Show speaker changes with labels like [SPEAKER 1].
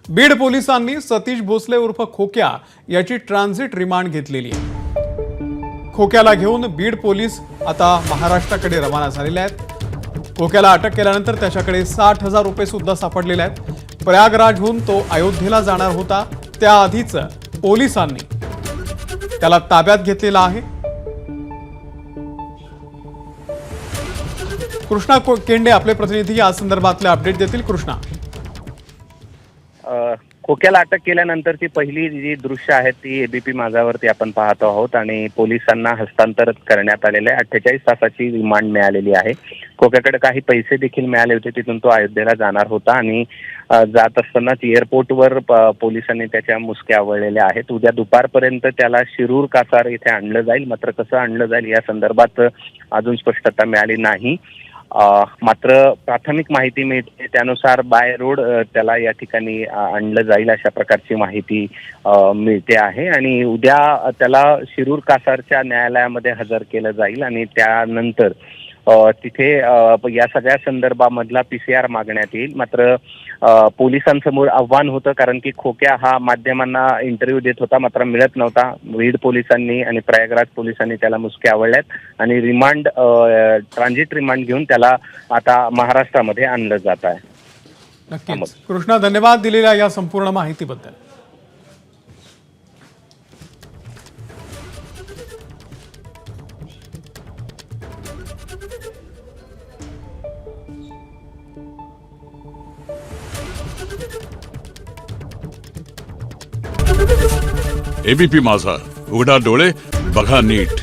[SPEAKER 1] बीड पोलिसांनी सतीश भोसले उर्फ खोक्या याची ट्रान्झिट रिमांड घेतलेली आहे। खोक्याला घेऊन बीड पोलीस आता महाराष्ट्राकडे रवाना झालेले आहेत। खोक्याला अटक केल्यानंतर त्याच्याकडे 60,000 रुपये सुद्धा सापडलेले आहेत। प्रयागराजहून तो अयोध्येला जाणार होता, त्याआधीच पोलिसांनी त्याला ताब्यात घेतलेला आहे। कृष्णा केंडे आपले प्रतिनिधी या संदर्भातले अपडेट देतील। कृष्णा,
[SPEAKER 2] खोक्याला अटक केल्यानंतरची पहिली जी दृश्य आहेत ती एबीपी माझावरती आपण पाहतो आहोत आणि पोलिसांना हस्तांतरित करण्यात आलेले 48 तासाची रिमांड मिळालेली आहे। खोक्याकडे काही पैसे देखील मिळाले होते, तिथून तो अयोध्येला जाणार होता आणि जात असतानाच एअरपोर्टवर पोलिसांनी त्याच्या मुसक्या आवळलेल्या आहेत। उद्या दुपारपर्यंत त्याला शिरूर कासार इथे आणलं जाईल, मात्र कसं आणलं जाईल या संदर्भात अजून स्पष्टता मिळाली नाही। मात्र प्राथमिक माहिती मिळते त्यानुसार बाय रोड त्याला या ठिकाणी आणलं जाईल अशा प्रकारची माहिती मिळते आहे आणि उद्या त्याला शिरूर कासारच्या न्यायालयामध्ये हजर केलं जाईल आणि त्यानंतर तिथे या सगळ्या संदर्भामधला PCR मागण्यात येईल। मात्र पोलिसांसमोर आव्हान होतं, कारण की खोक्या हा माध्यमांना इंटरव्ह्यू देत होता मात्र मिळत नव्हता। बीड पोलिसांनी आणि प्रयागराज पोलिसांनी त्याला मुसके आवळल्यात आणि रिमांड ट्रान्झिट रिमांड घेऊन त्याला आता महाराष्ट्रामध्ये आणलं जात आहे।
[SPEAKER 1] नक्कीच कृष्णा, धन्यवाद दिलेल्या या संपूर्ण माहितीबद्दल।
[SPEAKER 3] एबीपी माझा, उघडा डोळे बघा नीट।